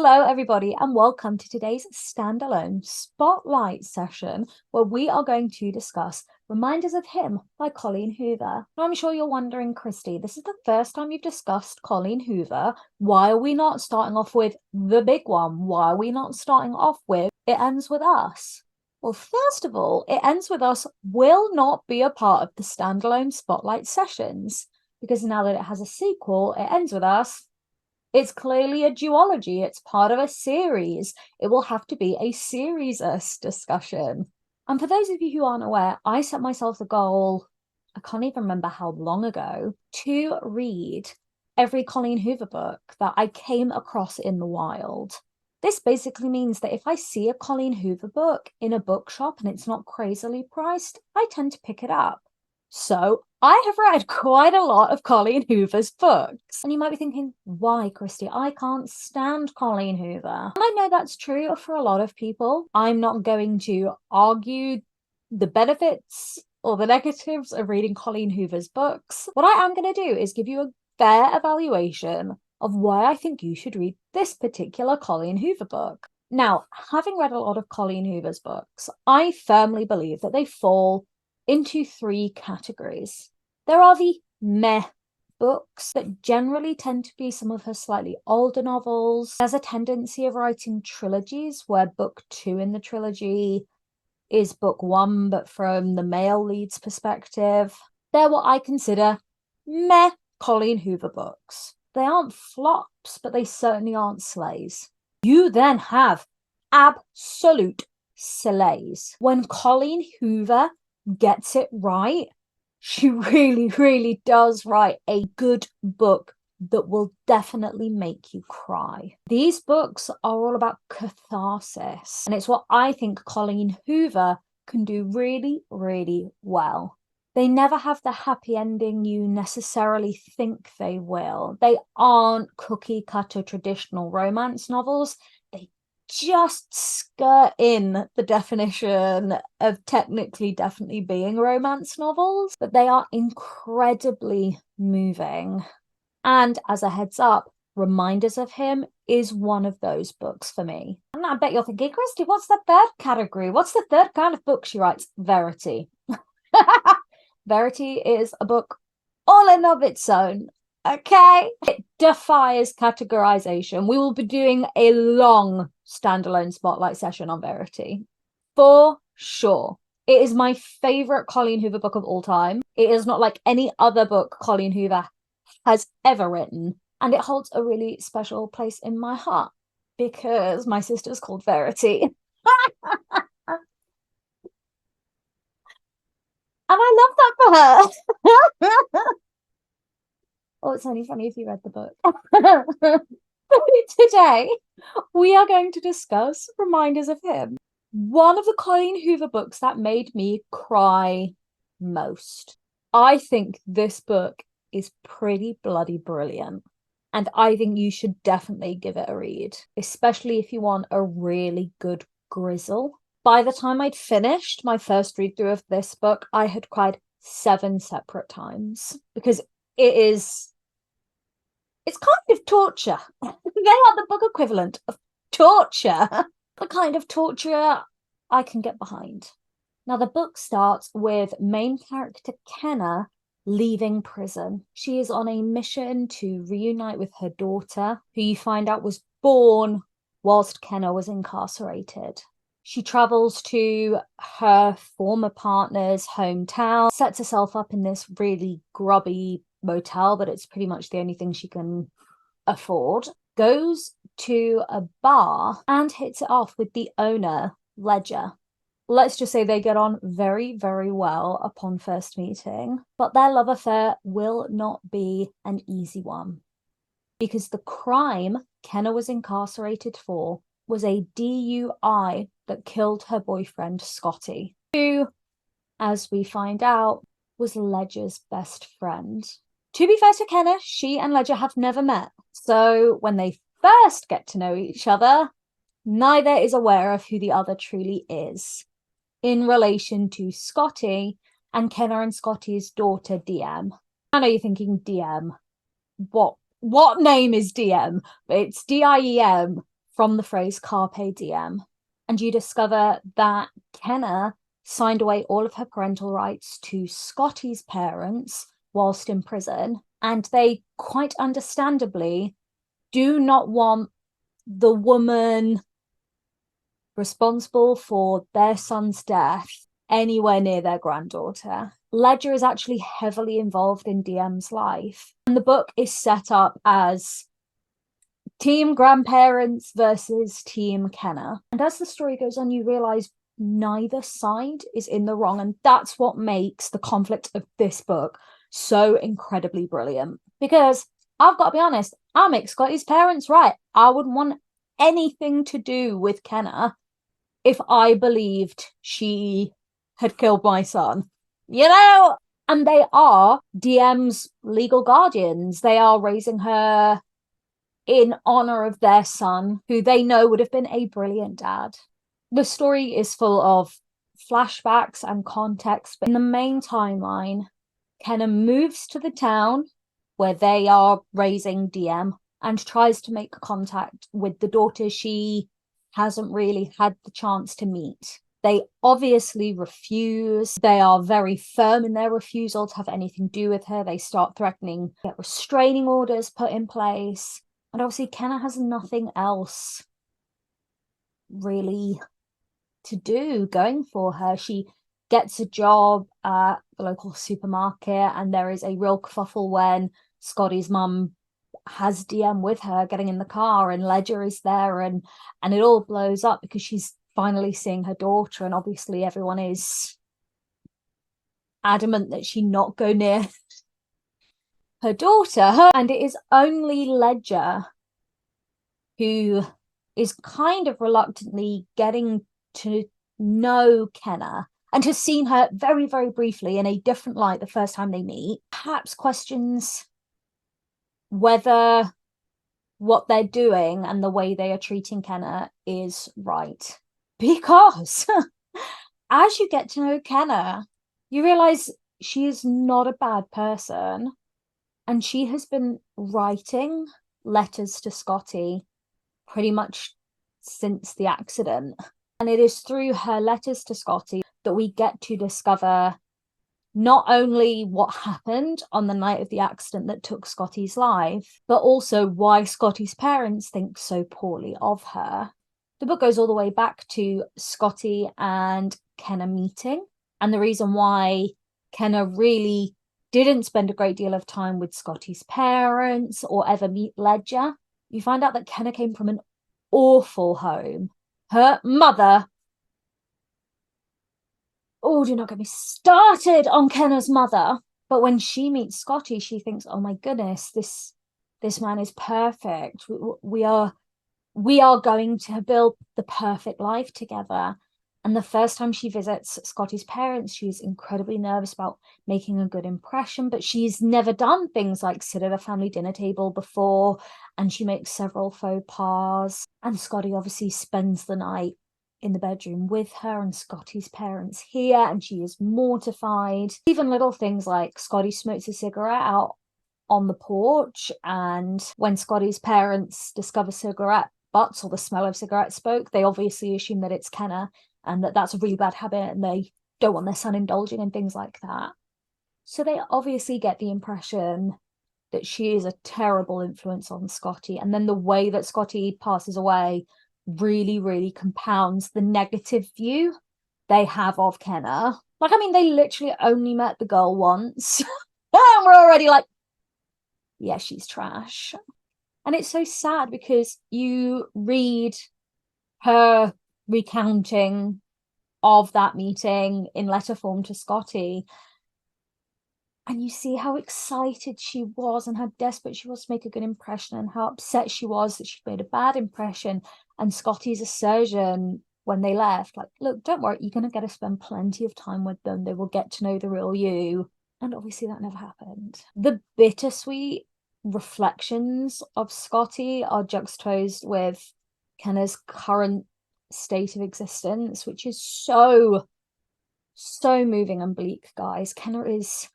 Hello, everybody, and welcome to today's standalone spotlight session where we are going to discuss Reminders of Him by Colleen Hoover. Now, I'm sure you're wondering, Christy, this is the first time you've discussed Colleen Hoover. Why are we not starting off with the big one? Why are we not starting off with It Ends With Us? Well, first of all, It Ends With Us will not be a part of the standalone spotlight sessions because now that it has a sequel, It Ends With Us, it's clearly a duology. It's part of a series. It will have to be a series-us discussion. And for those of you who aren't aware, I set myself the goal, I can't even remember how long ago, to read every Colleen Hoover book that I came across in the wild. This basically means that if I see a Colleen Hoover book in a bookshop and it's not crazily priced, I tend to pick it up. So I have read quite a lot of Colleen Hoover's books. And you might be thinking, why, Christy? I can't stand Colleen Hoover. And I know that's true for a lot of people. I'm not going to argue the benefits or the negatives of reading Colleen Hoover's books. What I am going to do is give you a fair evaluation of why I think you should read this particular Colleen Hoover book. Now, having read a lot of Colleen Hoover's books, I firmly believe that they fall into three categories. There are the meh books that generally tend to be some of her slightly older novels. There's a tendency of writing trilogies where book 2 in the trilogy is book 1, but from the male lead's perspective. They're what I consider meh Colleen Hoover books. They aren't flops, but they certainly aren't slays. You then have absolute slays. When Colleen Hoover gets it right, she really does write a good book that will definitely make you cry. These books are all about catharsis, and it's what I think Colleen Hoover can do really well. They never have the happy ending you necessarily think they will. They aren't cookie cutter traditional romance novels. They just skirt in the definition of technically definitely being romance novels, but they are incredibly moving. And as a heads up, Reminders of Him is one of those books for me. And I bet you're thinking, Christy, what's the third category? What's the third kind of book she writes? Verity. Verity is a book all in of its own. Okay, it defies categorization. We will be doing a long standalone spotlight session on Verity for sure. It is my favorite Colleen Hoover book of all time. It is not like any other book Colleen Hoover has ever written, and it holds a really special place in my heart because my sister's called Verity. And I love that for her. Oh, it's only funny if you read the book. Today, we are going to discuss Reminders of Him. One of the Colleen Hoover books that made me cry most. I think this book is pretty bloody brilliant. And I think you should definitely give it a read, especially if you want a really good grizzle. By the time I'd finished my first read through of this book, I had cried 7 separate times because it's kind of torture. They are the book equivalent of torture. The kind of torture I can get behind. Now, the book starts with main character Kenna leaving prison. She is on a mission to reunite with her daughter, who you find out was born whilst Kenna was incarcerated. She travels to her former partner's hometown, sets herself up in this really grubby motel, but it's pretty much the only thing she can afford, goes to a bar and hits it off with the owner, Ledger. Let's just say they get on very well upon first meeting, but their love affair will not be an easy one because the crime Kenna was incarcerated for was a DUI that killed her boyfriend, Scotty, who, as we find out, was Ledger's best friend. To be fair to Kenna, she and Ledger have never met. So when they first get to know each other, neither is aware of who the other truly is in relation to Scotty and Kenna and Scotty's daughter, DM. I know you're thinking, DM, what name is DM? It's DIEM. from the phrase carpe diem. And you discover that Kenna signed away all of her parental rights to Scotty's parents whilst in prison. And they quite understandably do not want the woman responsible for their son's death anywhere near their granddaughter. Ledger is actually heavily involved in Diem's life. And the book is set up as team grandparents versus team Kenna. And as the story goes on, you realize neither side is in the wrong. And that's what makes the conflict of this book so incredibly brilliant. Because I've got to be honest, I'll make Scotty's parents right. I wouldn't want anything to do with Kenna if I believed she had killed my son, you know? And they are Diem's legal guardians. They are raising her in honor of their son, who they know would have been a brilliant dad. The story is full of flashbacks and context, but in the main timeline, Kenna moves to the town where they are raising Diem and tries to make contact with the daughter she hasn't really had the chance to meet. They obviously refuse. They are very firm in their refusal to have anything to do with her. They start threatening to get restraining orders put in place. And obviously Kenna has nothing else really to do going for her. She gets a job at the local supermarket, and there is a real kerfuffle when Scotty's mum has Diem with her getting in the car, and Ledger is there, and it all blows up because she's finally seeing her daughter, and obviously everyone is adamant that she not go near her daughter. And it is only Ledger who is kind of reluctantly getting to know Kenna and has seen her very, very briefly in a different light the first time they meet, perhaps questions whether what they're doing and the way they are treating Kenna is right. Because as you get to know Kenna, you realize she is not a bad person, and she has been writing letters to Scotty pretty much since the accident. And it is through her letters to Scotty that we get to discover not only what happened on the night of the accident that took Scotty's life, but also why Scotty's parents think so poorly of her. The book goes all the way back to Scotty and Kenna meeting, and the reason why Kenna really didn't spend a great deal of time with Scotty's parents or ever meet Ledger. You find out that Kenna came from an awful home. Her mother, oh, do not get me started on Kenna's mother. But when she meets Scotty, she thinks, oh my goodness, this man is perfect. We are going to build the perfect life together. And the first time she visits Scotty's parents, she's incredibly nervous about making a good impression, but she's never done things like sit at a family dinner table before, and she makes several faux pas. And Scotty obviously spends the night in the bedroom with her, and Scotty's parents hear, and she is mortified. Even little things like Scotty smokes a cigarette out on the porch, and when Scotty's parents discover cigarette butts or the smell of cigarette smoke, they obviously assume that it's Kenna and that that's a really bad habit, and they don't want their son indulging in things like that. So they obviously get the impression that she is a terrible influence on Scotty. And then the way that Scotty passes away really, really compounds the negative view they have of Kenna. Like, I mean, they literally only met the girl once. And we're already like, yeah, she's trash. And it's so sad because you read her recounting of that meeting in letter form to Scotty, and you see how excited she was and how desperate she was to make a good impression, and how upset she was that she'd made a bad impression. And Scotty's assertion when they left, like, look, don't worry, you're going to get to spend plenty of time with them. They will get to know the real you. And obviously that never happened. The bittersweet reflections of Scotty are juxtaposed with Kenna's current state of existence, which is so moving and bleak, guys. Kenna is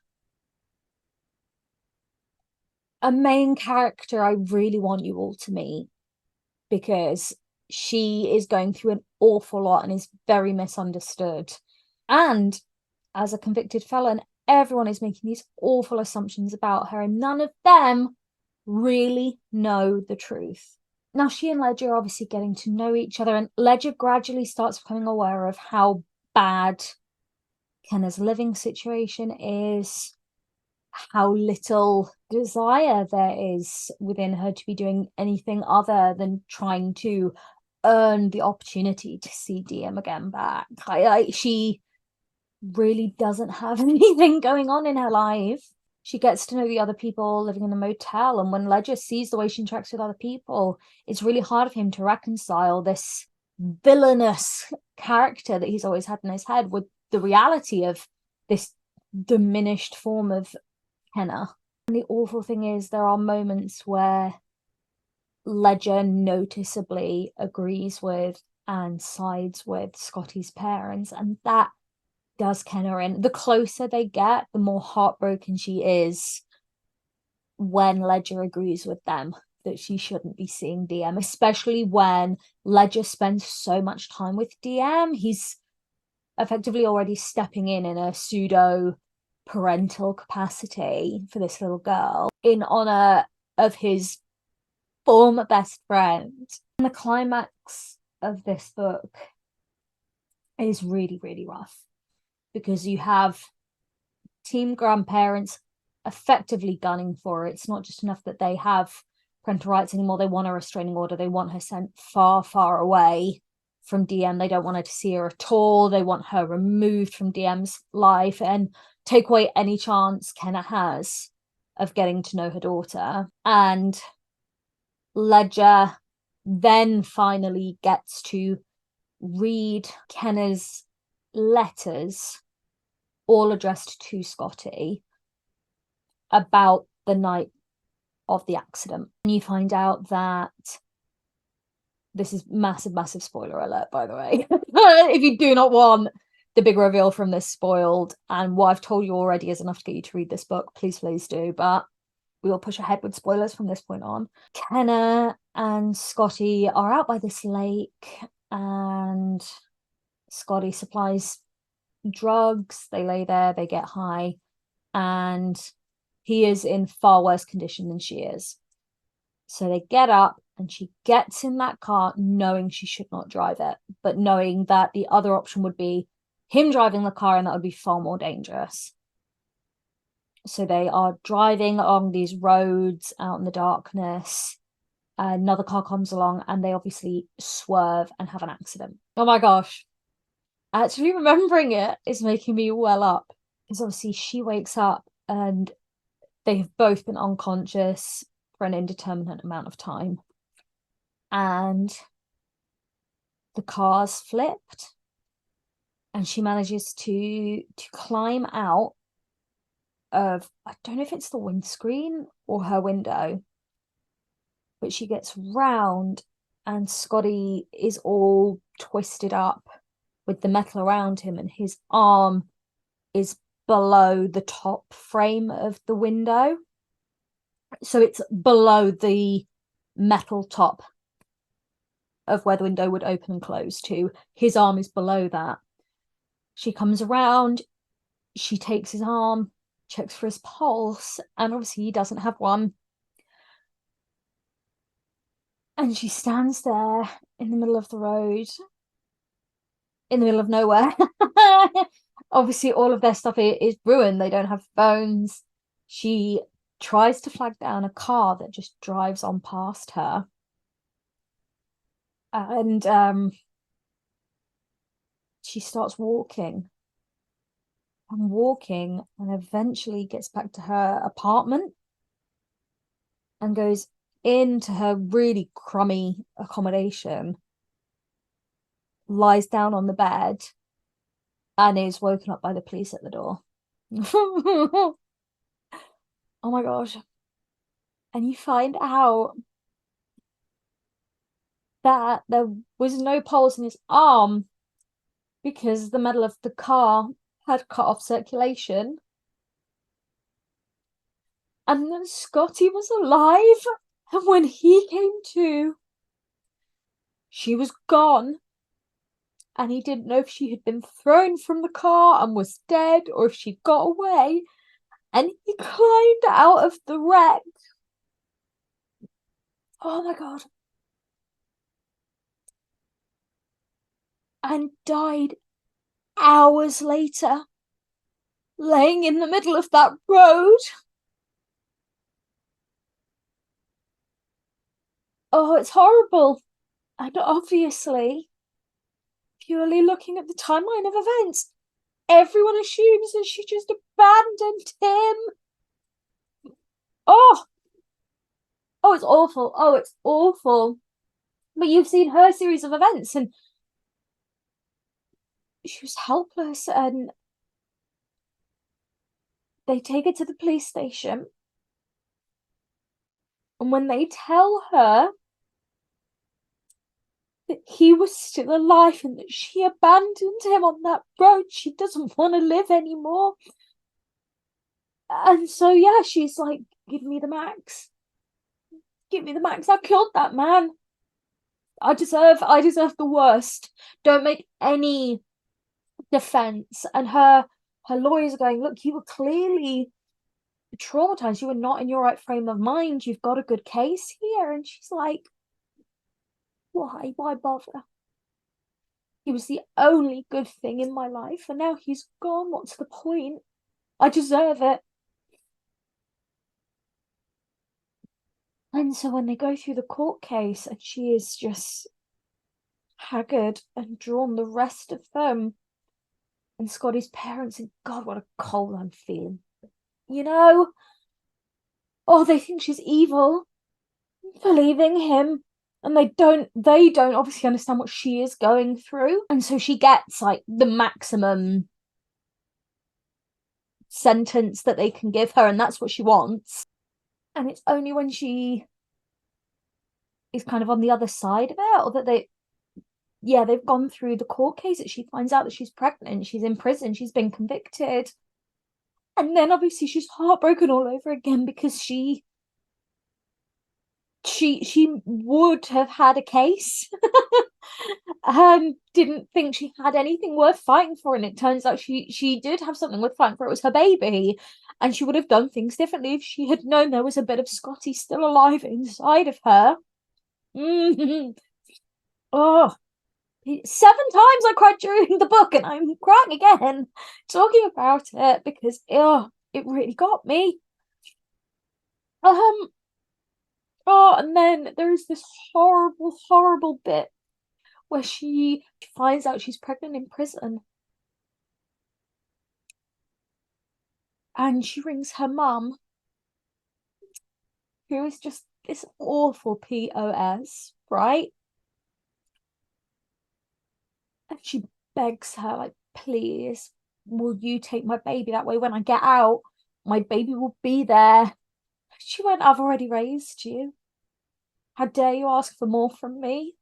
a main character I really want you all to meet, because she is going through an awful lot and is very misunderstood. And as a convicted felon, everyone is making these awful assumptions about her, and none of them really know the truth. Now, she and Ledger are obviously getting to know each other, and Ledger gradually starts becoming aware of how bad Kenna's living situation is, how little desire there is within her to be doing anything other than trying to earn the opportunity to see DM again back. She really doesn't have anything going on in her life. She gets to know the other people living in the motel, and when Ledger sees the way she interacts with other people, it's really hard for him to reconcile this villainous character that he's always had in his head with the reality of this diminished form of Henna. And the awful thing is, there are moments where Ledger noticeably agrees with and sides with Scotty's parents, and that does Kenna in. The closer they get, the more heartbroken she is when Ledger agrees with them that she shouldn't be seeing DM, especially when Ledger spends so much time with DM. He's effectively already stepping in a pseudo parental capacity for this little girl in honor of his former best friend. And the climax of this book is really, really rough, because you have team grandparents effectively gunning for her. It's not just enough that they have parental rights anymore. They want a restraining order. They want her sent far, far away from DM. They don't want her to see her at all. They want her removed from DM's life and take away any chance Kenna has of getting to know her daughter. And Ledger then finally gets to read Kenna's letters, all addressed to Scotty, about the night of the accident. And you find out that this is massive spoiler alert, by the way. If you do not want the big reveal from this spoiled, and what I've told you already is enough to get you to read this book, please do, but we will push ahead with spoilers from this point on. Kenna and Scotty are out by this lake, and Scotty supplies drugs. They lay there, they get high, and he is in far worse condition than she is. So they get up, and she gets in that car knowing she should not drive it, but knowing that the other option would be him driving the car, and that would be far more dangerous. So they are driving along these roads out in the darkness. Another car comes along, and they obviously swerve and have an accident. Oh my gosh. Actually remembering it is making me well up, because obviously she wakes up and they have both been unconscious for an indeterminate amount of time. And the car's flipped, and she manages to climb out of, I don't know if it's the windscreen or her window, but she gets round, and Scotty is all twisted up with the metal around him, and his arm is below the top frame of the window. So it's below the metal top of where the window would open and close to. His arm is below that. She comes around, she takes his arm, checks for his pulse, and obviously he doesn't have one. And she stands there in the middle of the road, in the middle of nowhere. Obviously all of their stuff is ruined. They don't have phones. She tries to flag down a car that just drives on past her. And she starts walking and eventually gets back to her apartment and goes into her really crummy accommodation, lies down on the bed, and is woken up by the police at the door. Oh my gosh. And you find out that there was no pulse in his arm because the metal of the car had cut off circulation. And then Scotty was alive. And when he came to, She was gone, and he didn't know if she had been thrown from the car and was dead or if she'd got away. And he climbed out of the wreck. Oh my God. And died hours later, laying in the middle of that road. Oh, it's horrible. And obviously, purely looking at the timeline of events, everyone assumes that she just abandoned him. Oh, oh, it's awful. Oh, it's awful. But you've seen her series of events, and she was helpless, and they take her to the police station. And when they tell her that he was still alive and that she abandoned him on that road, she doesn't want to live anymore. And so, yeah, she's like, give me the max. Give me the max. I killed that man. I deserve the worst. Don't make any defense. And her lawyers are going, look, you were clearly traumatized. You were not in your right frame of mind. You've got a good case here. And she's like, why bother? He was the only good thing in my life, and now he's gone. What's the point? I deserve it. And so when they go through the court case, and she is just haggard and drawn, the rest of them, and Scotty's parents, and God, what a cold I'm feeling. You know, oh, they think she's evil for leaving him, and they don't obviously understand what she is going through. And so she gets like the maximum sentence that they can give her, and that's what she wants. And it's only when she is kind of on the other side of it, or that they've gone through the court case, that she finds out that she's pregnant, she's in prison, she's been convicted. And then obviously she's heartbroken all over again, because she would have had a case. Didn't think she had anything worth fighting for, and it turns out she did have something worth fighting for. It was her baby, and she would have done things differently if she had known there was a bit of Scotty still alive inside of her. Oh, 7 times I cried during the book, and I'm crying again talking about it, because it really got me. Oh, and then there's this horrible bit where she finds out she's pregnant in prison, and she rings her mum, who is just this awful POS, right? And she begs her, like, please, will you take my baby? That way when I get out, my baby will be there. She went, I've already raised you. How dare you ask for more from me?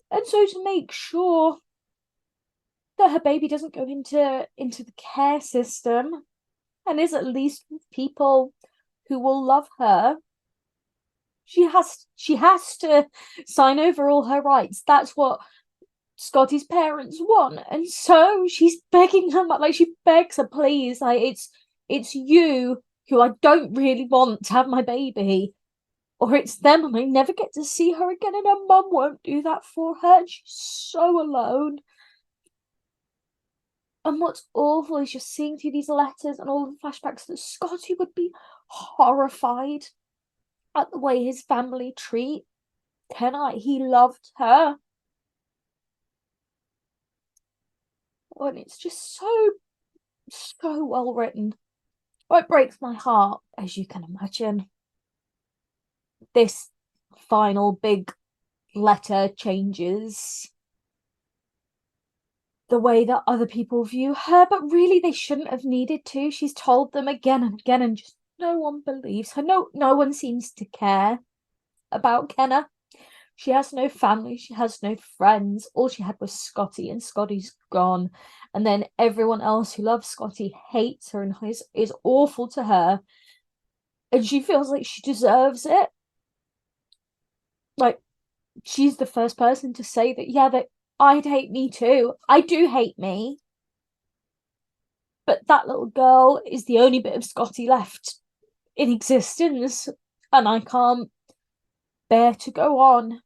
And so, to make sure that her baby doesn't go into the care system and is at least with people who will love her, she has to sign over all her rights. That's what Scotty's parents want. And so she's begging her, like, she begs her, please, like, it's you who I don't really want to have my baby, or it's them and I never get to see her again, and her mum won't do that for her, and she's so alone. And what's awful is just seeing through these letters and all the flashbacks that Scotty would be horrified at the way his family treat Kenna. He loved her. And it's just so well written. It breaks my heart, as you can imagine. This final big letter changes the way that other people view her, but really they shouldn't have needed to. She's told them again and again, and just no one believes her. No one seems to care about Kenna. She has no family, she has no friends. All she had was Scotty, and Scotty's gone. And then everyone else who loves Scotty hates her and is awful to her. And she feels like she deserves it. Like, she's the first person to say that, yeah, that I'd hate me too. I do hate me. But that little girl is the only bit of Scotty left in existence, and I can't bear to go on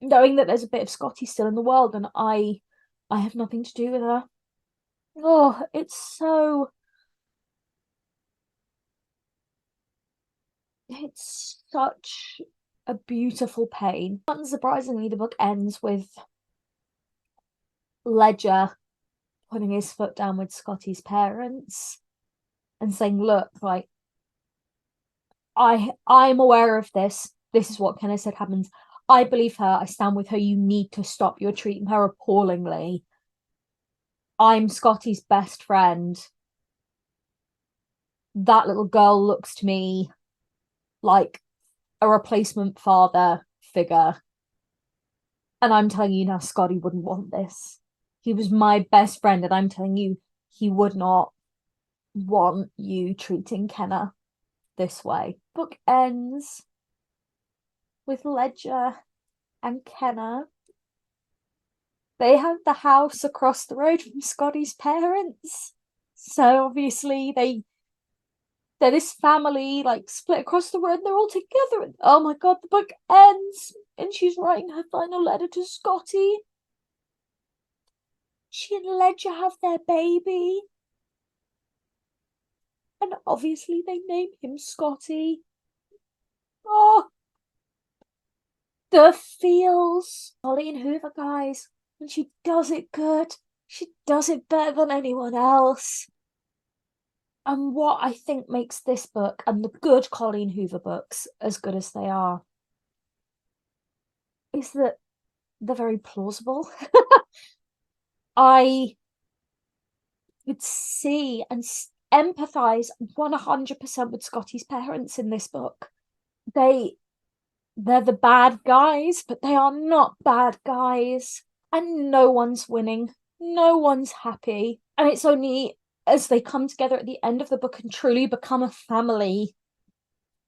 knowing that there's a bit of Scotty still in the world, and I have nothing to do with her. Oh, it's such a beautiful pain. Unsurprisingly, the book ends with Ledger putting his foot down with Scotty's parents and saying, look, like, I'm aware of this. This is what Kenna said happens. I believe her. I stand with her. You need to stop. You're treating her appallingly. I'm Scotty's best friend. That little girl looks to me like a replacement father figure. And I'm telling you now, Scotty wouldn't want this. He was my best friend, and I'm telling you, he would not want you treating Kenna this way. Book ends with Ledger and Kenna. They have the house across the road from Scotty's parents. So obviously they're this family, like, split across the road, and they're all together. And oh my god, the book ends and she's writing her final letter to Scotty. She and Ledger have their baby. And obviously they name him Scotty. Oh, the feels. Colleen Hoover, guys, and she does it good. She does it better than anyone else. And what I think makes this book and the good Colleen Hoover books as good as they are is that they're very plausible. I would see and empathize 100% with Scotty's parents in this book. They're the bad guys, but they are not bad guys. And no one's winning. No one's happy. And it's only as they come together at the end of the book and truly become a family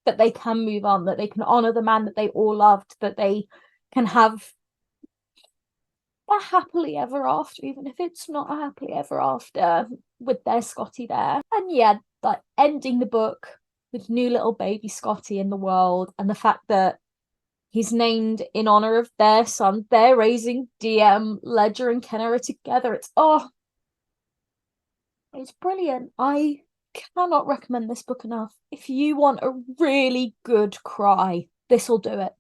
that they can move on, that they can honor the man that they all loved, that they can have a happily ever after, even if it's not a happily ever after with their Scotty there. And yeah, like, ending the book with new little baby Scotty in the world, and the fact that he's named in honor of their son. They're raising DM. Ledger and Kenna are together. It's brilliant. I cannot recommend this book enough. If you want a really good cry, this will do it.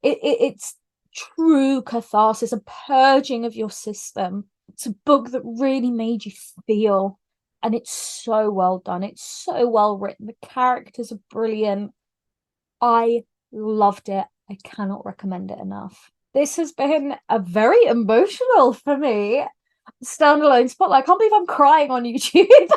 It's true catharsis, a purging of your system. It's a book that really made you feel, and it's so well done. It's so well written. The characters are brilliant. I loved it. I cannot recommend it enough. This has been a very emotional for me standalone spotlight. I can't believe I'm crying on YouTube.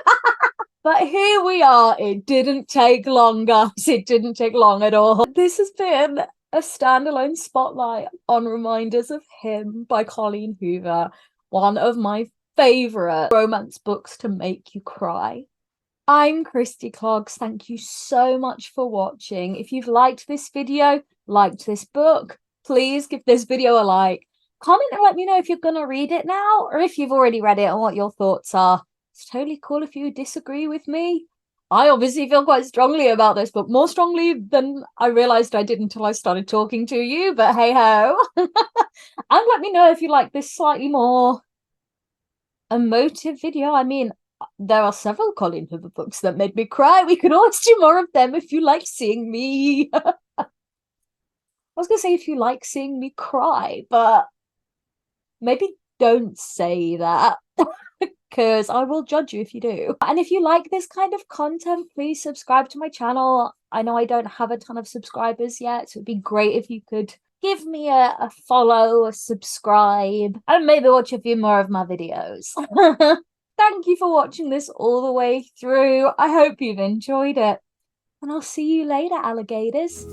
But here we are. It didn't take long, guys. It didn't take long at all. This has been a standalone spotlight on Reminders of Him by Colleen Hoover, one of my favorite romance books to make you cry. I'm Christy Clogs. Thank you so much for watching. If you've liked this video, liked this book, please give this video a like. Comment and let me know if you're going to read it now, or if you've already read it and what your thoughts are. It's totally cool if you disagree with me. I obviously feel quite strongly about this book, more strongly than I realized I did until I started talking to you, but hey ho. And let me know if you like this slightly more emotive video. I mean, there are several Colleen Hoover books that made me cry. We could always do more of them if you like seeing me. I was going to say if you like seeing me cry, but maybe don't say that because I will judge you if you do. And if you like this kind of content, please subscribe to my channel. I know I don't have a ton of subscribers yet, so it'd be great if you could give me a follow, a subscribe, and maybe watch a few more of my videos. Thank you for watching this all the way through. I hope you've enjoyed it. And I'll see you later, alligators.